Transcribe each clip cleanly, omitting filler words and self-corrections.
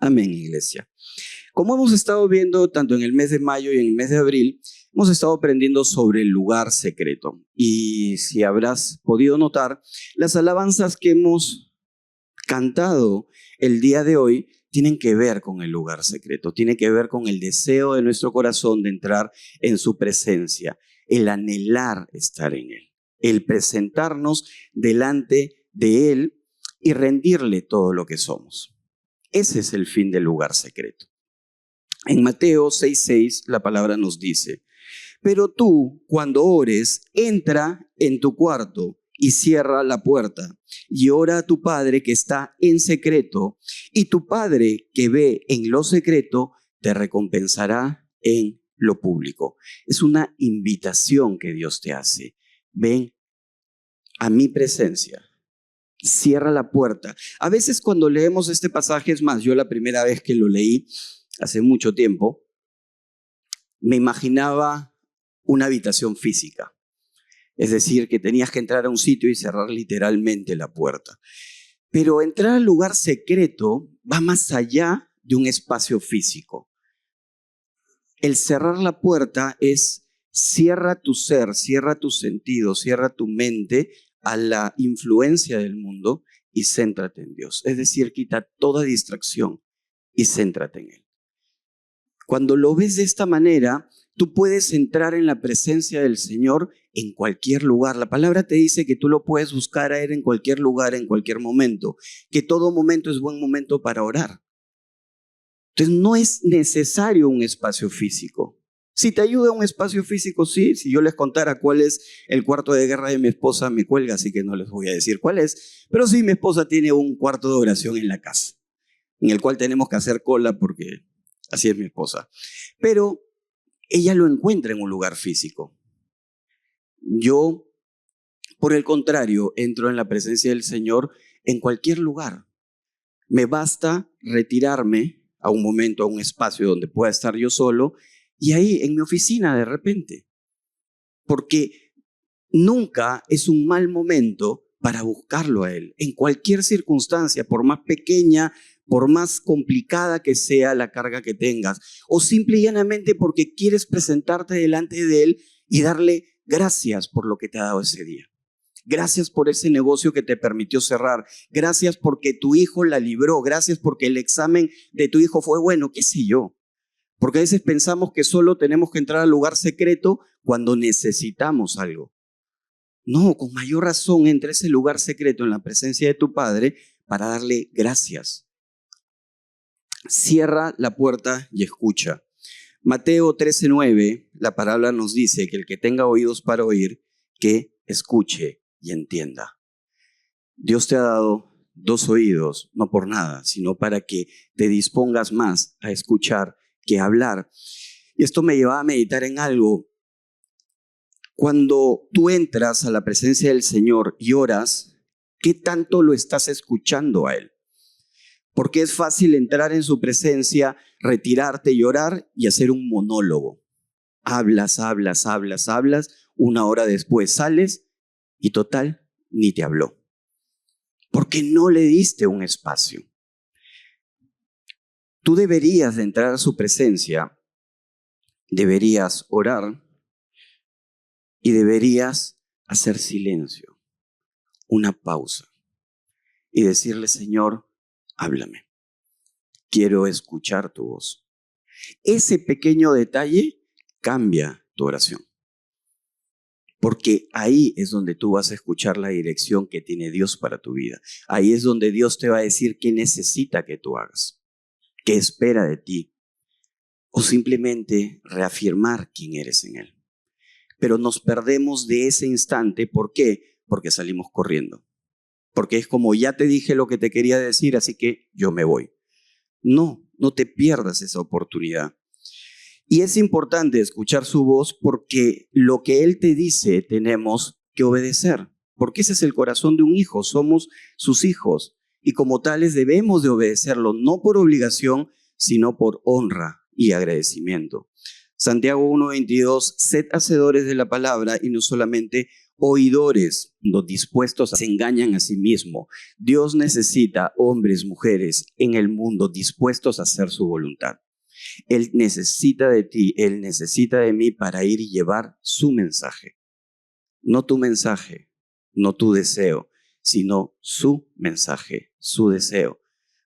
Amén, iglesia. Como hemos estado viendo tanto en el mes de mayo y en el mes de abril, hemos estado aprendiendo sobre el lugar secreto. Y si habrás podido notar, las alabanzas que hemos cantado el día de hoy tienen que ver con el lugar secreto, tienen que ver con el deseo de nuestro corazón de entrar en su presencia, el anhelar estar en él, el presentarnos delante de él y rendirle todo lo que somos. Ese es el fin del lugar secreto. En Mateo 6:6 la palabra nos dice: pero tú, cuando ores, entra en tu cuarto y cierra la puerta y ora a tu Padre que está en secreto, y tu Padre que ve en lo secreto te recompensará en lo público. Es una invitación que Dios te hace. Ven a mi presencia. Cierra la puerta. A veces cuando leemos este pasaje, es más, yo la primera vez que lo leí, hace mucho tiempo, me imaginaba una habitación física. Es decir, que tenías que entrar a un sitio y cerrar literalmente la puerta. Pero entrar al lugar secreto va más allá de un espacio físico. El cerrar la puerta es cierra tu ser, cierra tus sentidos, cierra tu mente a la influencia del mundo y céntrate en Dios. Es decir, quita toda distracción y céntrate en Él. Cuando lo ves de esta manera, tú puedes entrar en la presencia del Señor en cualquier lugar. La palabra te dice que tú lo puedes buscar a Él en cualquier lugar, en cualquier momento, que todo momento es buen momento para orar. Entonces no es necesario un espacio físico. Si te ayuda un espacio físico, sí. Si yo les contara cuál es el cuarto de guerra de mi esposa, me cuelga, así que no les voy a decir cuál es. Pero sí, mi esposa tiene un cuarto de oración en la casa, en el cual tenemos que hacer cola porque así es mi esposa. Pero ella lo encuentra en un lugar físico. Yo, por el contrario, entro en la presencia del Señor en cualquier lugar. Me basta retirarme a un momento, a un espacio donde pueda estar yo solo, y ahí en mi oficina de repente. Porque nunca es un mal momento para buscarlo a Él. En cualquier circunstancia, por más pequeña, por más complicada que sea la carga que tengas, o simple y llanamente porque quieres presentarte delante de Él y darle gracias por lo que te ha dado ese día. Gracias por ese negocio que te permitió cerrar. Gracias porque tu hijo la libró. Gracias porque el examen de tu hijo fue bueno, qué sé yo. Porque a veces pensamos que solo tenemos que entrar al lugar secreto cuando necesitamos algo. No, con mayor razón entra a ese lugar secreto en la presencia de tu Padre para darle gracias. Cierra la puerta y escucha. Mateo 13:9, la palabra nos dice que el que tenga oídos para oír, que escuche y entienda. Dios te ha dado 2 oídos, no por nada, sino para que te dispongas más a escuchar que a hablar. Y esto me lleva a meditar en algo. Cuando tú entras a la presencia del Señor y oras, ¿qué tanto lo estás escuchando a Él? Porque es fácil entrar en su presencia, retirarte y orar y hacer un monólogo. Hablas, hablas, hablas, hablas, 1 hora después sales y total, ni te habló. Porque no le diste un espacio. Tú deberías de entrar a su presencia, deberías orar y deberías hacer silencio, una pausa y decirle: Señor, háblame. Quiero escuchar tu voz. Ese pequeño detalle cambia tu oración. Porque ahí es donde tú vas a escuchar la dirección que tiene Dios para tu vida. Ahí es donde Dios te va a decir qué necesita que tú hagas, qué espera de ti, o simplemente reafirmar quién eres en Él. Pero nos perdemos de ese instante. ¿Por qué? Porque salimos corriendo. Porque es como: ya te dije lo que te quería decir, así que yo me voy. No, no te pierdas esa oportunidad. Y es importante escuchar su voz porque lo que Él te dice tenemos que obedecer. Porque ese es el corazón de un hijo, somos sus hijos. Y como tales debemos de obedecerlo, no por obligación, sino por honra y agradecimiento. Santiago 1:22, sed hacedores de la palabra y no solamente oidores, los dispuestos se engañan a sí mismos. Dios necesita hombres, mujeres en el mundo dispuestos a hacer su voluntad. Él necesita de ti, Él necesita de mí para ir y llevar su mensaje. No tu mensaje, no tu deseo, sino su mensaje, su deseo.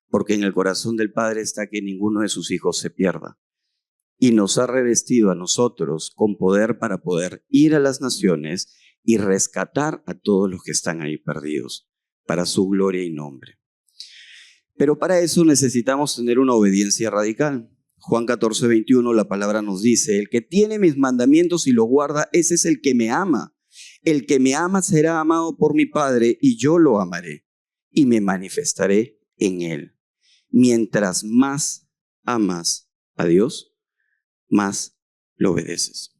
Porque en el corazón del Padre está que ninguno de sus hijos se pierda. Y nos ha revestido a nosotros con poder para poder ir a las naciones y rescatar a todos los que están ahí perdidos, para su gloria y nombre. Pero para eso necesitamos tener una obediencia radical. Juan 14:21, la palabra nos dice, el que tiene mis mandamientos y los guarda, ese es el que me ama. El que me ama será amado por mi Padre y yo lo amaré y me manifestaré en él. Mientras más amas a Dios, más lo obedeces.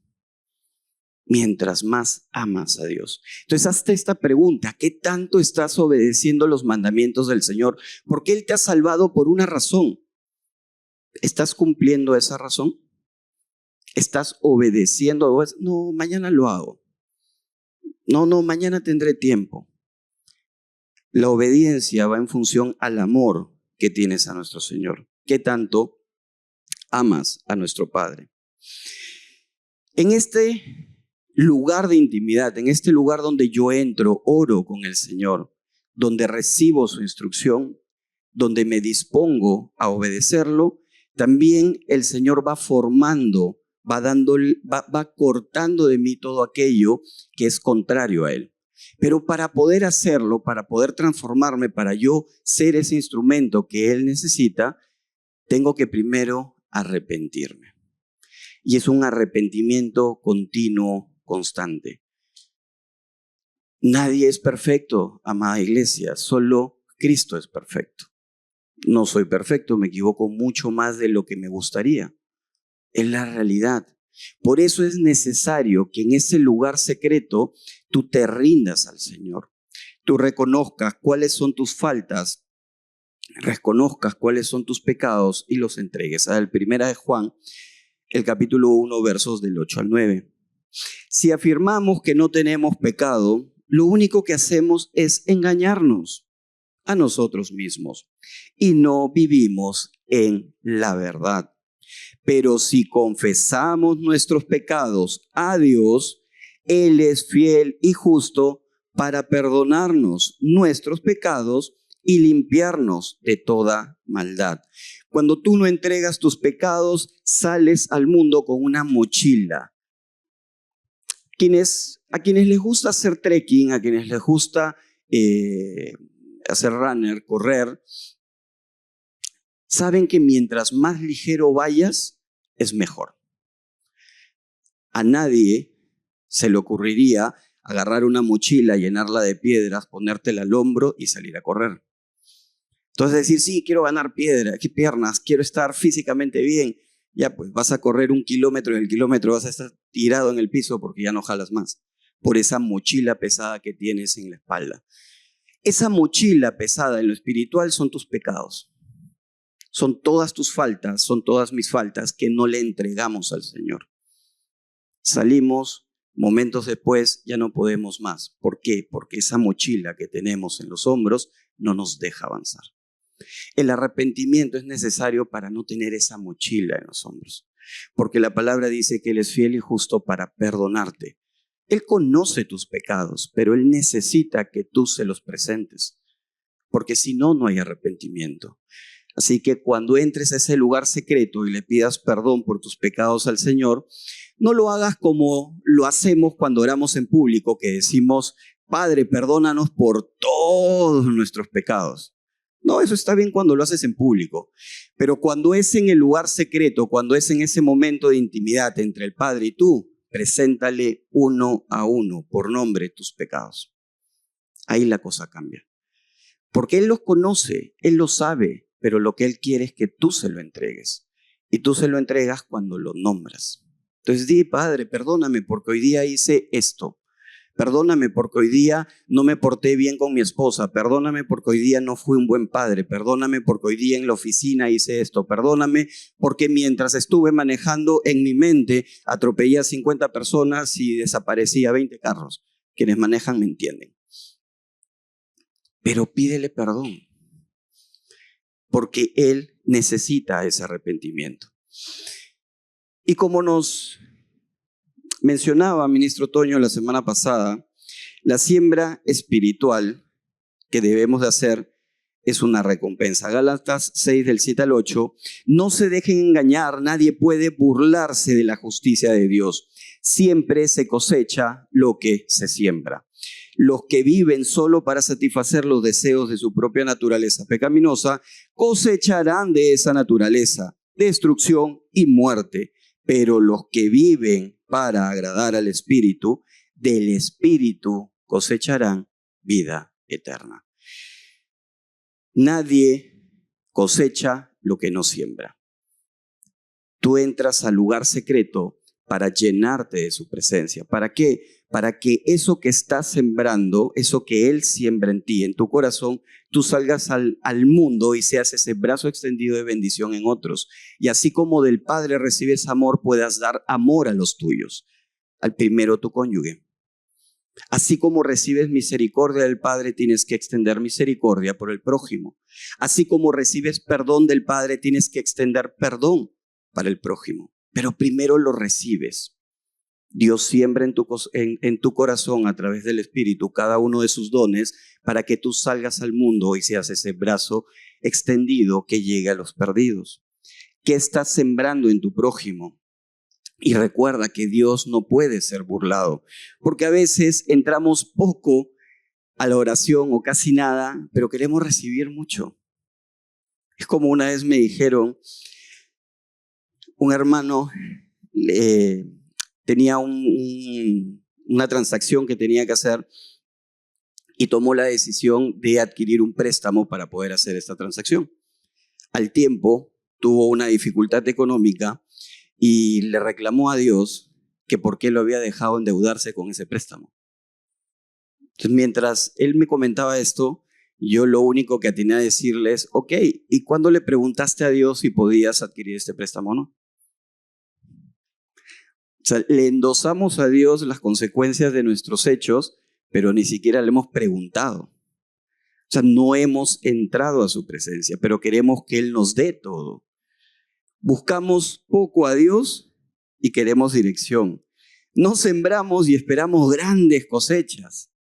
Mientras más amas a Dios. Entonces, hazte esta pregunta: ¿qué tanto estás obedeciendo los mandamientos del Señor? Porque Él te ha salvado por una razón. ¿Estás cumpliendo esa razón? ¿Estás obedeciendo? No, mañana lo hago. No, mañana tendré tiempo. La obediencia va en función al amor que tienes a nuestro Señor. ¿Qué tanto amas a nuestro Padre? En este lugar de intimidad, en este lugar donde yo entro, oro con el Señor, donde recibo su instrucción, donde me dispongo a obedecerlo, también el Señor va formando, va cortando de mí todo aquello que es contrario a Él. Pero para poder hacerlo, para poder transformarme, para yo ser ese instrumento que Él necesita, tengo que primero arrepentirme. Y es un arrepentimiento continuo, constante. Nadie es perfecto, amada iglesia, solo Cristo es perfecto. No soy perfecto, me equivoco mucho más de lo que me gustaría. Es la realidad. Por eso es necesario que en ese lugar secreto tú te rindas al Señor. Tú reconozcas cuáles son tus faltas, reconozcas cuáles son tus pecados y los entregues. El 1 de Juan, el capítulo 1, versos del 8 al 9. Si afirmamos que no tenemos pecado, lo único que hacemos es engañarnos a nosotros mismos y no vivimos en la verdad. Pero si confesamos nuestros pecados a Dios, Él es fiel y justo para perdonarnos nuestros pecados y limpiarnos de toda maldad. Cuando tú no entregas tus pecados, sales al mundo con una mochila. A quienes les gusta hacer trekking, a quienes les gusta hacer runner, correr, saben que mientras más ligero vayas, es mejor. A nadie se le ocurriría agarrar una mochila, llenarla de piedras, ponértela al hombro y salir a correr. Entonces decir, sí, quiero ganar piernas, quiero estar físicamente bien. Ya, pues vas a correr 1 kilómetro y en el kilómetro vas a estar tirado en el piso porque ya no jalas más, por esa mochila pesada que tienes en la espalda. Esa mochila pesada en lo espiritual son tus pecados. Son todas tus faltas, son todas mis faltas que no le entregamos al Señor. Salimos, momentos después ya no podemos más. ¿Por qué? Porque esa mochila que tenemos en los hombros no nos deja avanzar. El arrepentimiento es necesario para no tener esa mochila en los hombros, porque la palabra dice que Él es fiel y justo para perdonarte. Él conoce tus pecados, pero Él necesita que tú se los presentes, porque si no, no hay arrepentimiento. Así que cuando entres a ese lugar secreto y le pidas perdón por tus pecados al Señor, no lo hagas como lo hacemos cuando oramos en público, que decimos, Padre, perdónanos por todos nuestros pecados. No, eso está bien cuando lo haces en público, pero cuando es en el lugar secreto, cuando es en ese momento de intimidad entre el Padre y tú, preséntale uno a uno por nombre tus pecados. Ahí la cosa cambia. Porque Él los conoce, Él lo sabe, pero lo que Él quiere es que tú se lo entregues. Y tú se lo entregas cuando lo nombras. Entonces di, Padre, perdóname porque hoy día hice esto. Perdóname porque hoy día no me porté bien con mi esposa. Perdóname porque hoy día no fui un buen padre. Perdóname porque hoy día en la oficina hice esto. Perdóname porque mientras estuve manejando en mi mente atropellé a 50 personas y desaparecí a 20 carros. quienes manejan me entienden. Pero pídele perdón, porque Él necesita ese arrepentimiento. Y como nos mencionaba ministro Toño la semana pasada, la siembra espiritual que debemos de hacer es una recompensa. Gálatas 6 del 7 al 8, no se dejen engañar, nadie puede burlarse de la justicia de Dios. Siempre se cosecha lo que se siembra. Los que viven solo para satisfacer los deseos de su propia naturaleza pecaminosa cosecharán de esa naturaleza destrucción y muerte. Pero los que viven para agradar al Espíritu, del Espíritu cosecharán vida eterna. Nadie cosecha lo que no siembra. Tú entras al lugar secreto para llenarte de su presencia. ¿Para qué? Para que eso que estás sembrando, eso que Él siembra en ti, en tu corazón, tú salgas al mundo y seas ese brazo extendido de bendición en otros. Y así como del Padre recibes amor, puedas dar amor a los tuyos. Al primero tu cónyuge. Así como recibes misericordia del Padre, tienes que extender misericordia por el prójimo. Así como recibes perdón del Padre, tienes que extender perdón para el prójimo. Pero primero lo recibes. Dios siembra en tu corazón a través del Espíritu cada uno de sus dones para que tú salgas al mundo y seas ese brazo extendido que llegue a los perdidos. ¿Qué estás sembrando en tu prójimo? Y recuerda que Dios no puede ser burlado, porque a veces entramos poco a la oración o casi nada, pero queremos recibir mucho. Es como una vez me dijeron, un hermano tenía una transacción que tenía que hacer y tomó la decisión de adquirir un préstamo para poder hacer esta transacción. Al tiempo tuvo una dificultad económica y le reclamó a Dios que por qué lo había dejado endeudarse con ese préstamo. Entonces, mientras él me comentaba esto, yo lo único que atiné a decirle es, ok, ¿y cuándo le preguntaste a Dios si podías adquirir este préstamo o no? O sea, le endosamos a Dios las consecuencias de nuestros hechos, pero ni siquiera le hemos preguntado. O sea, no hemos entrado a su presencia, pero queremos que Él nos dé todo. Buscamos poco a Dios y queremos dirección. No sembramos y esperamos grandes cosechas.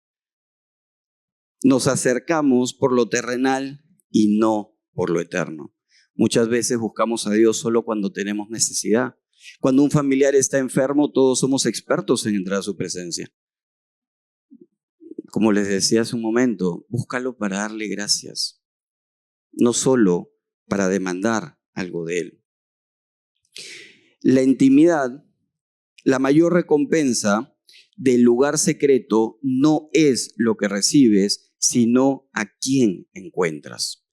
Nos acercamos por lo terrenal y no por lo eterno. Muchas veces buscamos a Dios solo cuando tenemos necesidad. Cuando un familiar está enfermo, todos somos expertos en entrar a su presencia. Como les decía hace un momento, búscalo para darle gracias, no solo para demandar algo de Él. La intimidad, la mayor recompensa del lugar secreto no es lo que recibes, sino a quién encuentras.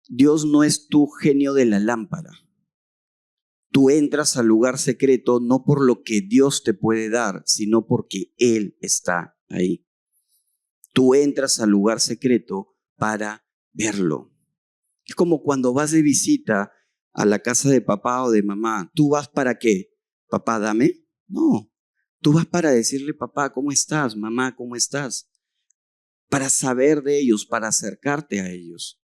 Dios no es tu genio de la lámpara. Tú entras al lugar secreto no por lo que Dios te puede dar, sino porque Él está ahí. Tú entras al lugar secreto para verlo. Es como cuando vas de visita a la casa de papá o de mamá. ¿Tú vas para qué? ¿Papá, dame? No. Tú vas para decirle, papá, ¿cómo estás? Mamá, ¿cómo estás? Para saber de ellos, para acercarte a ellos,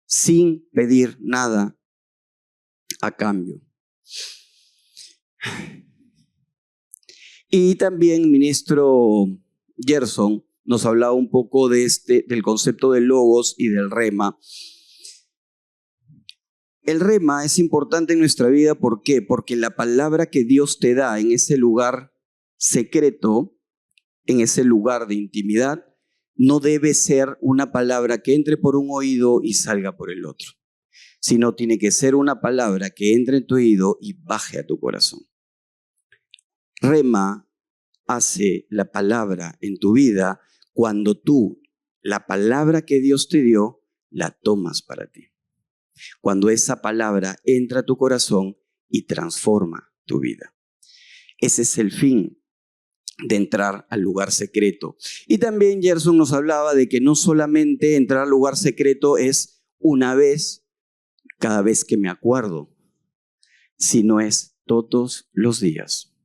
sin pedir nada a cambio. Y también, ministro Gerson nos hablaba un poco del concepto del logos y del rema. El rema es importante en nuestra vida, ¿por qué? Porque la palabra que Dios te da en ese lugar secreto, en ese lugar de intimidad, no debe ser una palabra que entre por un oído y salga por el otro, sino tiene que ser una palabra que entre en tu oído y baje a tu corazón. Rema hace la palabra en tu vida cuando tú, la palabra que Dios te dio, la tomas para ti. Cuando esa palabra entra a tu corazón y transforma tu vida. Ese es el fin de entrar al lugar secreto. Y también Gerson nos hablaba de que no solamente entrar al lugar secreto es una vez, cada vez que me acuerdo, sino es todos los días.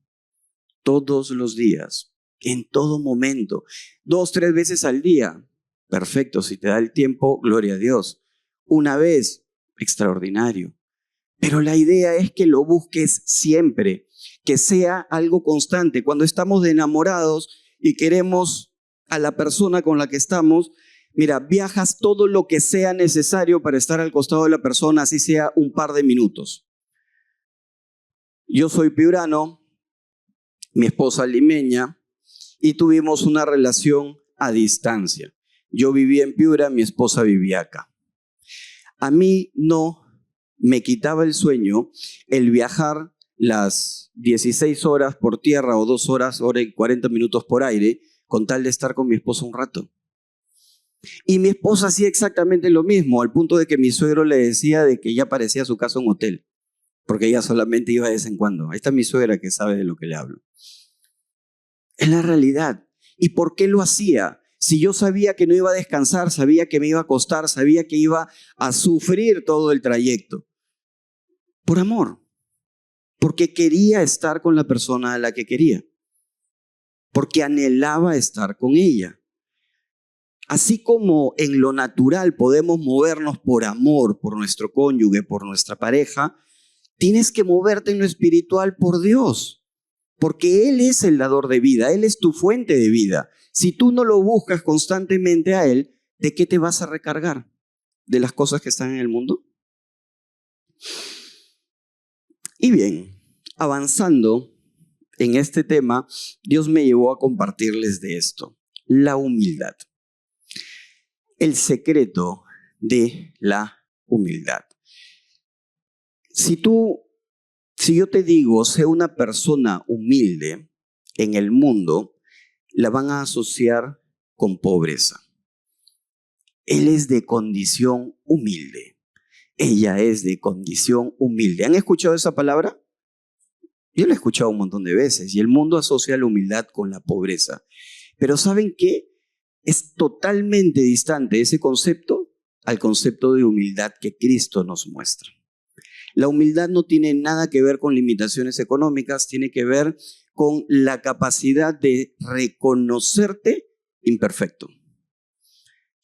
Todos los días En todo momento. 2, 3 veces al día. Perfecto, si te da el tiempo, gloria a Dios. Una vez, extraordinario. Pero la idea es que lo busques siempre, que sea algo constante. Cuando estamos enamorados y queremos a la persona con la que estamos, mira, viajas todo lo que sea necesario para estar al costado de la persona, así sea un par de minutos. Yo soy piurano, mi esposa limeña, y tuvimos una relación a distancia. Yo vivía en Piura, mi esposa vivía acá. A mí no me quitaba el sueño el viajar las 16 horas por tierra o 2 horas, hora y 40 minutos por aire, con tal de estar con mi esposa un rato. Y mi esposa hacía exactamente lo mismo, al punto de que mi suegro le decía de que ya parecía su casa un hotel, porque ella solamente iba de vez en cuando. Ahí está mi suegra que sabe de lo que le hablo. Es la realidad. ¿Y por qué lo hacía? Si yo sabía que no iba a descansar, sabía que me iba a costar, sabía que iba a sufrir todo el trayecto. Por amor. Porque quería estar con la persona a la que quería. Porque anhelaba estar con ella. Así como en lo natural podemos movernos por amor, por nuestro cónyuge, por nuestra pareja, tienes que moverte en lo espiritual por Dios. Porque Él es el dador de vida, Él es tu fuente de vida. Si tú no lo buscas constantemente a Él, ¿de qué te vas a recargar? ¿De las cosas que están en el mundo? Y bien, avanzando en este tema, Dios me llevó a compartirles de esto, la humildad. El secreto de la humildad. Si yo te digo, sé una persona humilde en el mundo, la van a asociar con pobreza. Él es de condición humilde. Ella es de condición humilde. ¿Han escuchado esa palabra? Yo la he escuchado un montón de veces y el mundo asocia la humildad con la pobreza. Pero ¿saben qué? Es totalmente distante ese concepto al concepto de humildad que Cristo nos muestra. La humildad no tiene nada que ver con limitaciones económicas, tiene que ver con la capacidad de reconocerte imperfecto.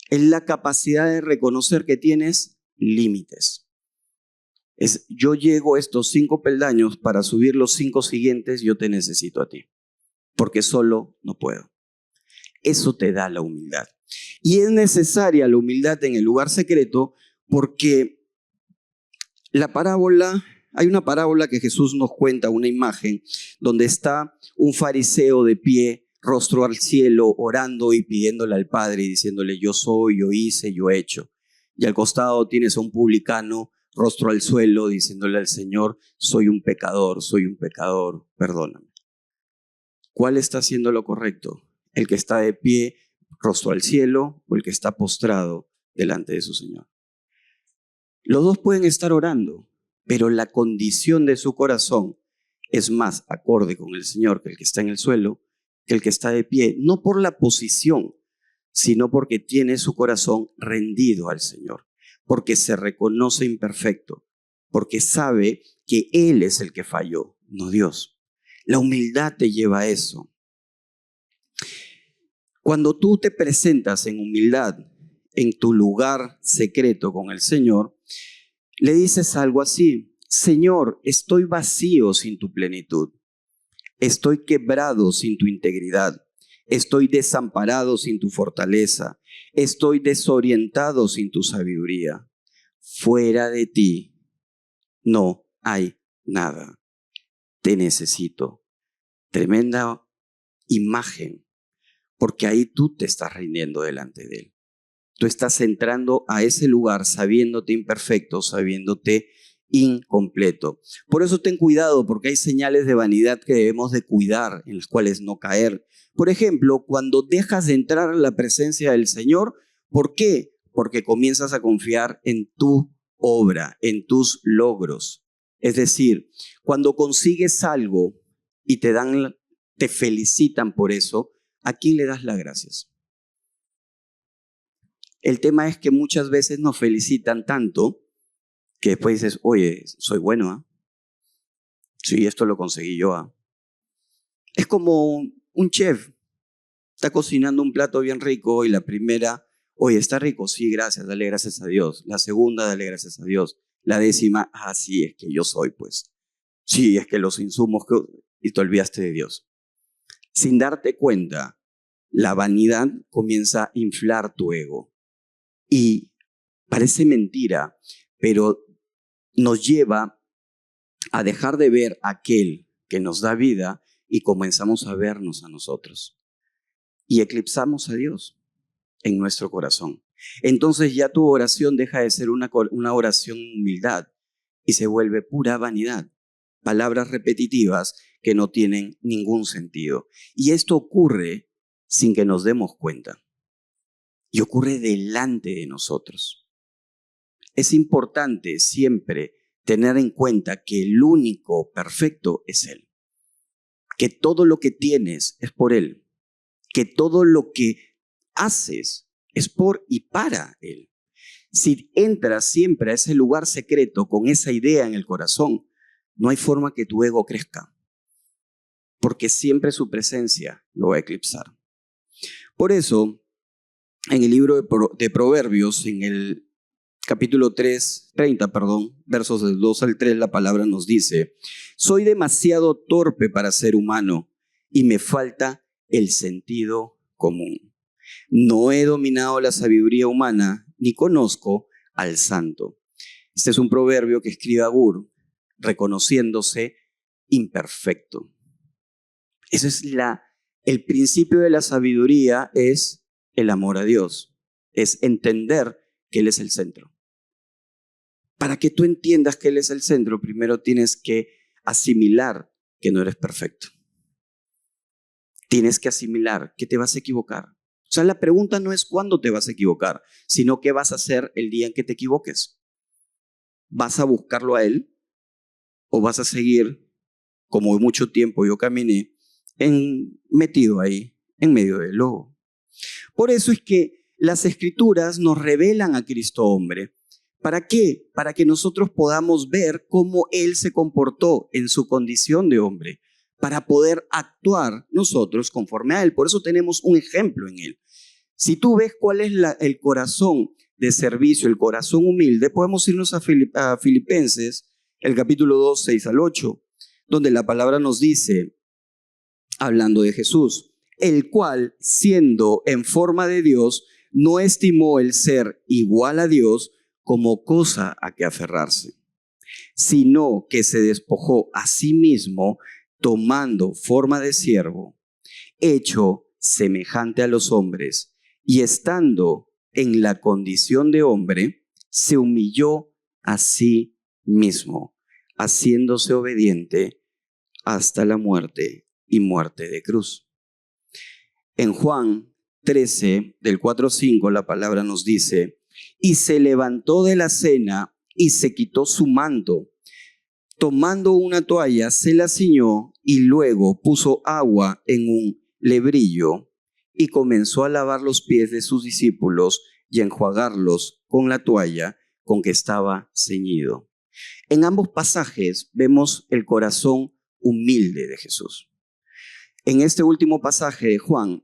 Es la capacidad de reconocer que tienes límites. Yo llego a estos 5 peldaños, para subir los 5 siguientes, yo te necesito a ti, porque solo no puedo. Eso te da la humildad. Y es necesaria la humildad en el lugar secreto porque hay una parábola que Jesús nos cuenta, una imagen, donde está un fariseo de pie, rostro al cielo, orando y pidiéndole al Padre y diciéndole, yo soy, yo hice, yo he hecho. Y al costado tienes a un publicano, rostro al suelo, diciéndole al Señor, soy un pecador, perdóname. ¿Cuál está haciendo lo correcto? ¿El que está de pie, rostro al cielo, o el que está postrado delante de su Señor? Los dos pueden estar orando, pero la condición de su corazón es más acorde con el Señor que el que está en el suelo, que el que está de pie, no por la posición, sino porque tiene su corazón rendido al Señor, porque se reconoce imperfecto, porque sabe que Él es el que falló, no Dios. La humildad te lleva a eso. Cuando tú te presentas en humildad en tu lugar secreto con el Señor, le dices algo así, Señor, estoy vacío sin tu plenitud, estoy quebrado sin tu integridad, estoy desamparado sin tu fortaleza, estoy desorientado sin tu sabiduría. Fuera de ti no hay nada. Te necesito. Tremenda imagen, porque ahí tú te estás rindiendo delante de Él. Tú estás entrando a ese lugar sabiéndote imperfecto, sabiéndote incompleto. Por eso ten cuidado, porque hay señales de vanidad que debemos de cuidar, en las cuales no caer. Por ejemplo, cuando dejas de entrar a la presencia del Señor, ¿por qué? Porque comienzas a confiar en tu obra, en tus logros. Es decir, cuando consigues algo y te felicitan por eso, ¿a quién le das las gracias? El tema es que muchas veces nos felicitan tanto que después dices, oye, soy bueno, ¿ah? Sí, esto lo conseguí yo, ¿ah? Es como un chef Está cocinando un plato bien rico y la primera, oye, está rico, sí, gracias, dale gracias a Dios. La segunda, dale gracias a Dios. La décima, sí, es que yo soy, pues. Sí, es que los insumos, y te olvidaste de Dios. Sin darte cuenta, la vanidad comienza a inflar tu ego. Y parece mentira, pero nos lleva a dejar de ver a aquel que nos da vida y comenzamos a vernos a nosotros. Y eclipsamos a Dios en nuestro corazón. Entonces ya tu oración deja de ser una oración de humildad y se vuelve pura vanidad. Palabras repetitivas que no tienen ningún sentido. Y esto ocurre sin que nos demos cuenta. Y ocurre delante de nosotros. Es importante siempre tener en cuenta que el único perfecto es Él. Que todo lo que tienes es por Él. Que todo lo que haces es por y para Él. Si entras siempre a ese lugar secreto con esa idea en el corazón, no hay forma que tu ego crezca, porque siempre su presencia lo va a eclipsar. Por eso, en el libro de Proverbios, en el capítulo 30, versos del 2 al 3, la palabra nos dice: soy demasiado torpe para ser humano y me falta el sentido común. No he dominado la sabiduría humana ni conozco al santo. Este es un proverbio que escribe Agur, reconociéndose imperfecto. Ese es el principio de la sabiduría, es el amor a Dios, es entender que Él es el centro. Para que tú entiendas que Él es el centro, primero tienes que asimilar que no eres perfecto. Tienes que asimilar que te vas a equivocar. O sea, la pregunta no es cuándo te vas a equivocar, sino qué vas a hacer el día en que te equivoques. ¿Vas a buscarlo a Él o vas a seguir, como mucho tiempo yo caminé, metido ahí, en medio del lobo? Por eso es que las Escrituras nos revelan a Cristo hombre. ¿Para qué? Para que nosotros podamos ver cómo Él se comportó en su condición de hombre, para poder actuar nosotros conforme a Él. Por eso tenemos un ejemplo en Él. Si tú ves cuál es el corazón de servicio, el corazón humilde, podemos irnos a Filipenses, el capítulo 2, 6 al 8, donde la palabra nos dice, hablando de Jesús, el cual, siendo en forma de Dios, no estimó el ser igual a Dios como cosa a que aferrarse, sino que se despojó a sí mismo, tomando forma de siervo, hecho semejante a los hombres, y estando en la condición de hombre, se humilló a sí mismo, haciéndose obediente hasta la muerte y muerte de cruz. En Juan 13, del 4 al 5, la palabra nos dice, y se levantó de la cena y se quitó su manto. Tomando una toalla, se la ciñó y luego puso agua en un lebrillo y comenzó a lavar los pies de sus discípulos y a enjuagarlos con la toalla con que estaba ceñido. En ambos pasajes vemos el corazón humilde de Jesús. En este último pasaje de Juan,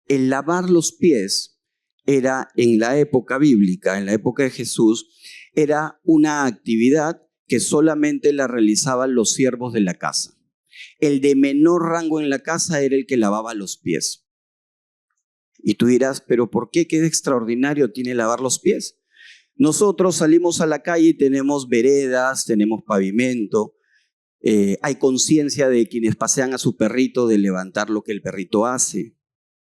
el lavar los pies era, en la época bíblica, en la época de Jesús, era una actividad que solamente la realizaban los siervos de la casa. El de menor rango en la casa era el que lavaba los pies. Y tú dirás, ¿pero por qué? ¿Qué de extraordinario tiene lavar los pies? Nosotros salimos a la calle y tenemos veredas, tenemos pavimento, hay conciencia de quienes pasean a su perrito de levantar lo que el perrito hace.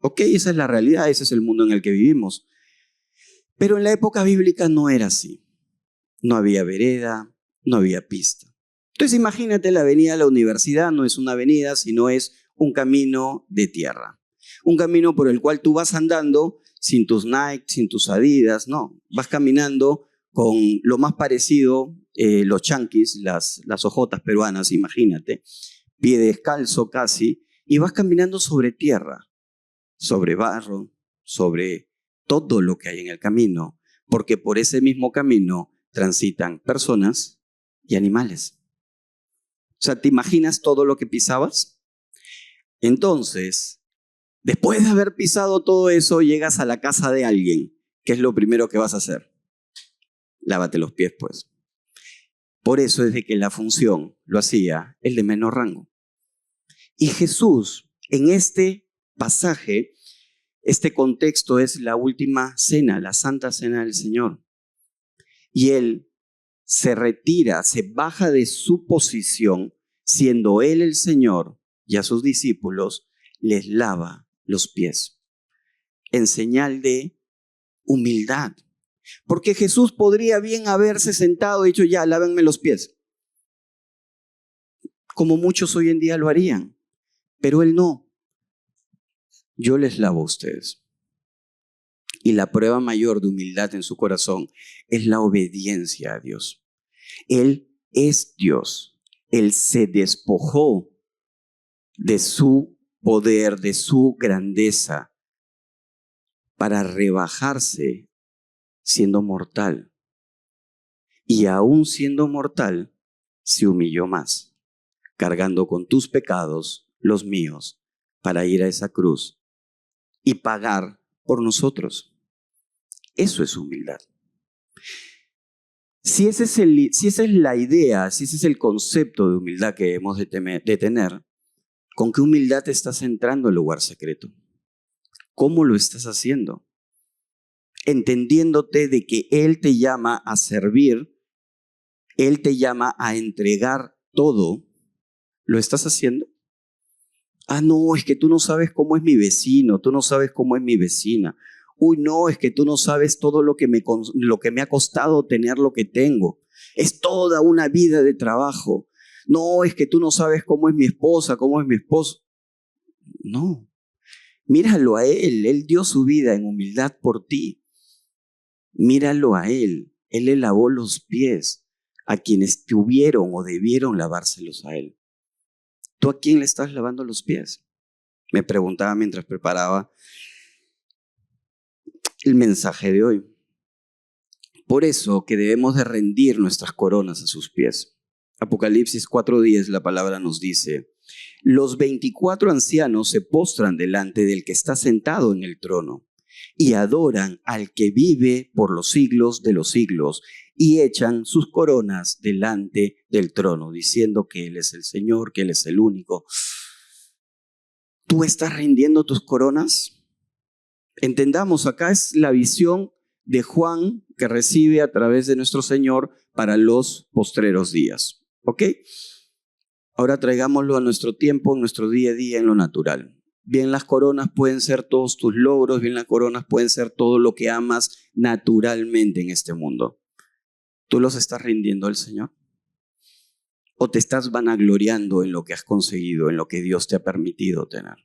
Ok, esa es la realidad, ese es el mundo en el que vivimos. Pero en la época bíblica no era así. No había vereda, no había pista. Entonces imagínate, la avenida de la universidad no es una avenida, sino es un camino de tierra. Un camino por el cual tú vas andando sin tus Nike, sin tus Adidas, no. Vas caminando con lo más parecido, los chanquis, las hojotas peruanas, imagínate, pie descalzo casi, y vas caminando sobre tierra, sobre barro, sobre todo lo que hay en el camino, porque por ese mismo camino transitan personas y animales. O sea, ¿te imaginas todo lo que pisabas? Entonces, después de haber pisado todo eso, llegas a la casa de alguien. ¿Qué es lo primero que vas a hacer? Lávate los pies, pues. Por eso es de que la función lo hacía el de menor rango. Y Jesús, en este pasaje, este contexto es la última cena, la Santa Cena del Señor. Y Él se retira, se baja de su posición, siendo Él el Señor, y a sus discípulos les lava los pies, en señal de humildad. Porque Jesús podría bien haberse sentado y dicho, ya, lávenme los pies, como muchos hoy en día lo harían. Pero Él no. Yo les lavo a ustedes. Y la prueba mayor de humildad en su corazón es la obediencia a Dios. Él es Dios. Él se despojó de su poder, de su grandeza, para rebajarse siendo mortal. Y aún siendo mortal, se humilló más, cargando con tus pecados, los míos, para ir a esa cruz y pagar por nosotros. Eso es humildad. Si esa es la idea, si ese es el concepto de humildad que debemos de tener, ¿con qué humildad estás entrando al lugar secreto? ¿Cómo lo estás haciendo? Entendiéndote de que Él te llama a servir, Él te llama a entregar todo. ¿Lo estás haciendo? Ah, no, es que tú no sabes cómo es mi vecino, tú no sabes cómo es mi vecina. Uy, no, es que tú no sabes todo lo que me ha costado tener lo que tengo. Es toda una vida de trabajo. No, es que tú no sabes cómo es mi esposa, cómo es mi esposo. No, míralo a Él. Él dio su vida en humildad por ti. Míralo a Él. Él le lavó los pies a quienes tuvieron o debieron lavárselos a Él. ¿Tú a quién le estás lavando los pies? Me preguntaba mientras preparaba el mensaje de hoy. Por eso que debemos de rendir nuestras coronas a sus pies. Apocalipsis 4:10, la palabra nos dice, los 24 ancianos se postran delante del que está sentado en el trono y adoran al que vive por los siglos de los siglos y echan sus coronas delante del trono, diciendo que Él es el Señor, que Él es el único. ¿Tú estás rindiendo tus coronas? Entendamos, acá es la visión de Juan que recibe a través de nuestro Señor para los postreros días. ¿Ok? Ahora traigámoslo a nuestro tiempo, en nuestro día a día, en lo natural. Bien, las coronas pueden ser todos tus logros, bien, las coronas pueden ser todo lo que amas naturalmente en este mundo. ¿Tú los estás rindiendo al Señor? ¿O te estás vanagloriando en lo que has conseguido, en lo que Dios te ha permitido tener?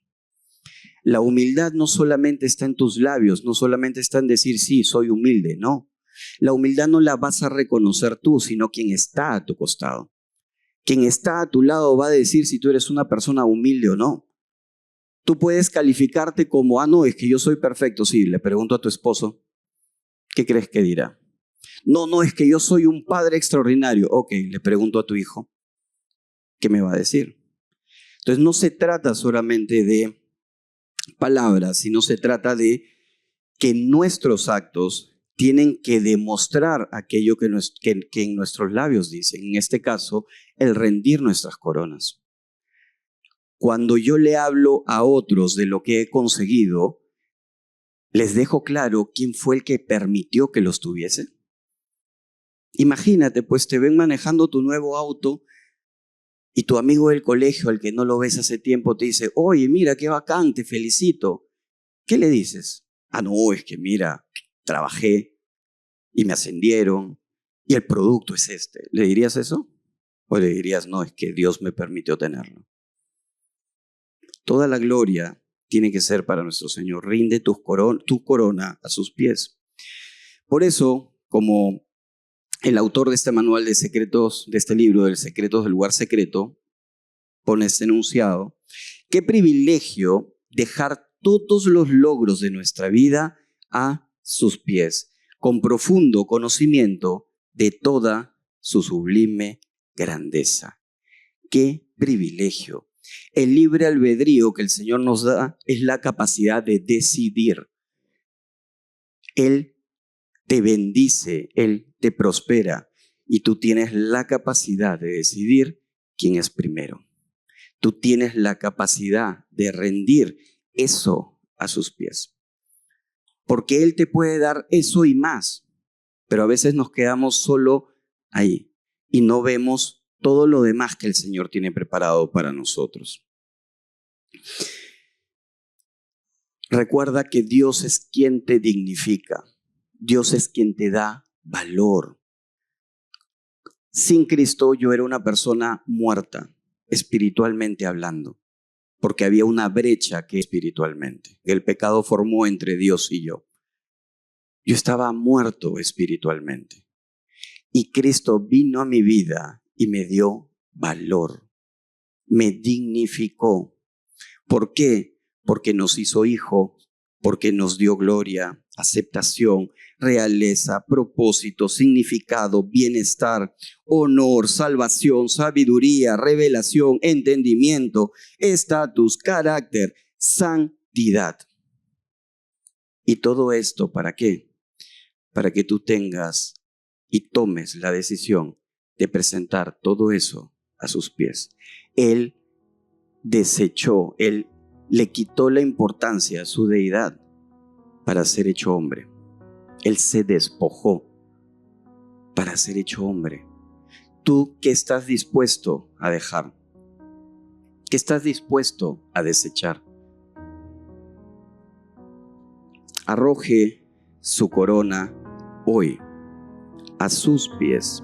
La humildad no solamente está en tus labios, no solamente está en decir, sí, soy humilde, no. La humildad no la vas a reconocer tú, sino quien está a tu costado. Quien está a tu lado va a decir si tú eres una persona humilde o no. Tú puedes calificarte como, no, es que yo soy perfecto. Sí, le pregunto a tu esposo, ¿qué crees que dirá? No, es que yo soy un padre extraordinario. Ok, le pregunto a tu hijo, ¿qué me va a decir? Entonces no se trata solamente de palabras, sino se trata de que nuestros actos tienen que demostrar aquello que en nuestros labios dicen. En este caso, el rendir nuestras coronas. Cuando yo le hablo a otros de lo que he conseguido, les dejo claro quién fue el que permitió que los tuviese. Imagínate, pues te ven manejando tu nuevo auto y tu amigo del colegio, al que no lo ves hace tiempo, te dice, oye, mira, qué bacán, te felicito. ¿Qué le dices? No, es que mira, trabajé y me ascendieron y el producto es este. ¿Le dirías eso? ¿O le dirías, no, es que Dios me permitió tenerlo? Toda la gloria tiene que ser para nuestro Señor. Rinde tu corona a sus pies. Por eso, como el autor de este manual de secretos, de este libro, del Secretos del Lugar Secreto, pone este enunciado, qué privilegio dejar todos los logros de nuestra vida a sus pies, con profundo conocimiento de toda su sublime grandeza. Qué privilegio. El libre albedrío que el Señor nos da es la capacidad de decidir. Él te bendice, Él te prospera y tú tienes la capacidad de decidir quién es primero. Tú tienes la capacidad de rendir eso a sus pies. Porque Él te puede dar eso y más, pero a veces nos quedamos solo ahí y no vemos todo lo demás que el Señor tiene preparado para nosotros. Recuerda que Dios es quien te dignifica. Dios es quien te da valor. Sin Cristo yo era una persona muerta, espiritualmente hablando, porque había una brecha que espiritualmente. El pecado formó entre Dios y yo. Yo estaba muerto espiritualmente. Y Cristo vino a mi vida y me dio valor. Me dignificó. ¿Por qué? Porque nos hizo hijos, porque nos dio gloria, aceptación, realeza, propósito, significado, bienestar, honor, salvación, sabiduría, revelación, entendimiento, estatus, carácter, santidad. ¿Y todo esto para qué? Para que tú tengas y tomes la decisión de presentar todo eso a sus pies. Él desechó, Él le quitó la importancia a su deidad para ser hecho hombre. Él se despojó para ser hecho hombre. ¿Tú qué estás dispuesto a dejar? ¿Qué estás dispuesto a desechar? Arroje su corona hoy a sus pies,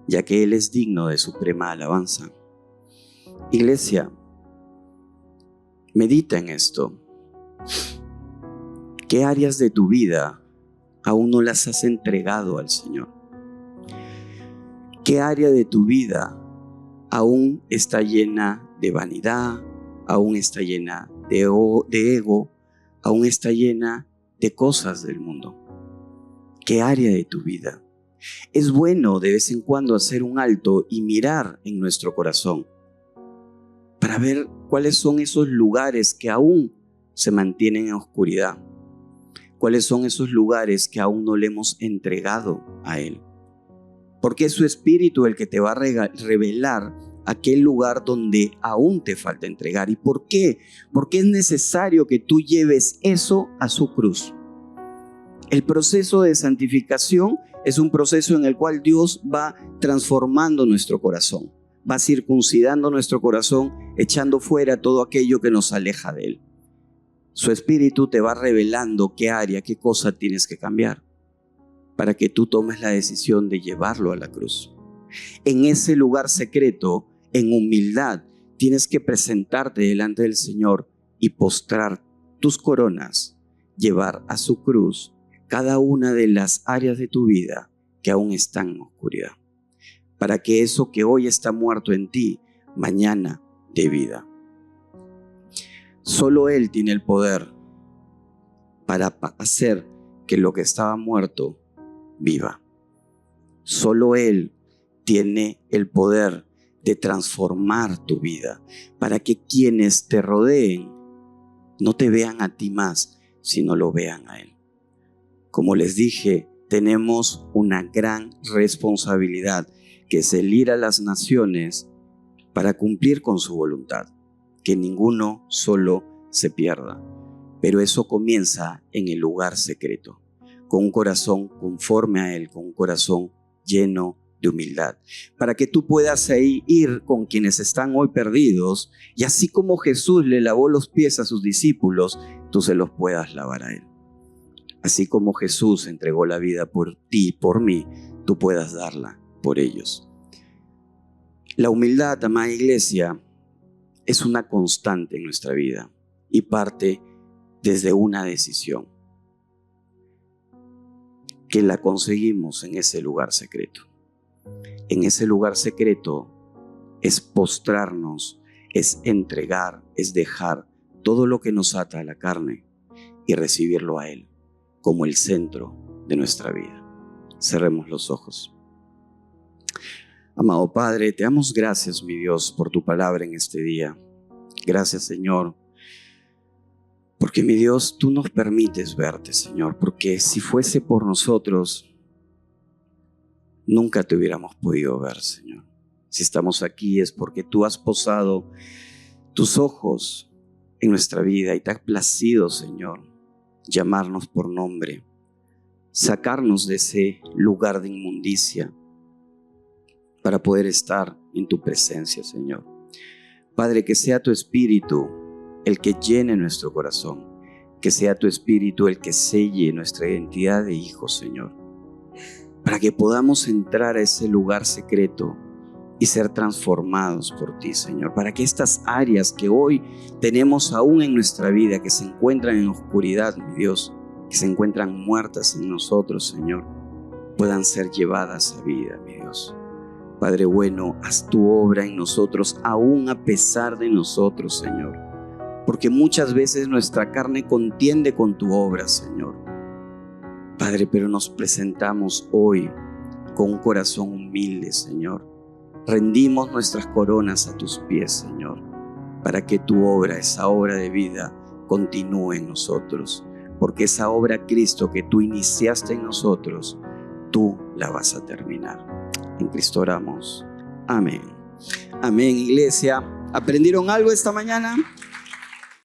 ya que Él es digno de suprema alabanza. Iglesia, medita en esto. ¿Qué áreas de tu vida aún no las has entregado al Señor? ¿Qué área de tu vida aún está llena de vanidad, aún está llena de ego, aún está llena de cosas del mundo? ¿Qué área de tu vida? Es bueno de vez en cuando hacer un alto y mirar en nuestro corazón para ver cuáles son esos lugares que aún se mantienen en oscuridad. ¿Cuáles son esos lugares que aún no le hemos entregado a Él? Porque es su Espíritu el que te va a revelar aquel lugar donde aún te falta entregar. ¿Y por qué? Porque es necesario que tú lleves eso a su cruz. El proceso de santificación es un proceso en el cual Dios va transformando nuestro corazón, va circuncidando nuestro corazón, echando fuera todo aquello que nos aleja de Él. Su Espíritu te va revelando qué área, qué cosa tienes que cambiar para que tú tomes la decisión de llevarlo a la cruz. En ese lugar secreto, en humildad, tienes que presentarte delante del Señor y postrar tus coronas, llevar a su cruz cada una de las áreas de tu vida que aún están en oscuridad, para que eso que hoy está muerto en ti, mañana dé vida. Solo Él tiene el poder para hacer que lo que estaba muerto viva. Solo Él tiene el poder de transformar tu vida para que quienes te rodeen no te vean a ti más, sino lo vean a Él. Como les dije, tenemos una gran responsabilidad, que es el ir a las naciones para cumplir con su voluntad, que ninguno solo se pierda. Pero eso comienza en el lugar secreto, con un corazón conforme a Él, con un corazón lleno de humildad, para que tú puedas ahí ir con quienes están hoy perdidos, y así como Jesús le lavó los pies a sus discípulos, tú se los puedas lavar a Él. Así como Jesús entregó la vida por ti y por mí, tú puedas darla por ellos. La humildad, amada iglesia, es una constante en nuestra vida y parte desde una decisión que la conseguimos en ese lugar secreto. En ese lugar secreto es postrarnos, es entregar, es dejar todo lo que nos ata a la carne y recibirlo a Él como el centro de nuestra vida. Cerremos los ojos. Amado Padre, te damos gracias, mi Dios, por tu palabra en este día. Gracias, Señor, porque, mi Dios, tú nos permites verte, Señor, porque si fuese por nosotros, nunca te hubiéramos podido ver, Señor. Si estamos aquí es porque tú has posado tus ojos en nuestra vida y te ha placido, Señor, llamarnos por nombre, sacarnos de ese lugar de inmundicia para poder estar en tu presencia, Señor. Padre, que sea tu Espíritu el que llene nuestro corazón, que sea tu Espíritu el que selle nuestra identidad de hijos, Señor, para que podamos entrar a ese lugar secreto y ser transformados por ti, Señor, para que estas áreas que hoy tenemos aún en nuestra vida, que se encuentran en oscuridad, mi Dios, que se encuentran muertas en nosotros, Señor, puedan ser llevadas a vida, mi Dios. Padre bueno, haz tu obra en nosotros, aún a pesar de nosotros, Señor, porque muchas veces nuestra carne contiende con tu obra, Señor. Padre, pero nos presentamos hoy con un corazón humilde, Señor. Rendimos nuestras coronas a tus pies, Señor, para que tu obra, esa obra de vida, continúe en nosotros, porque esa obra, Cristo, que tú iniciaste en nosotros, tú la vas a terminar. En Cristo oramos. Amén. Amén, iglesia. ¿Aprendieron algo esta mañana?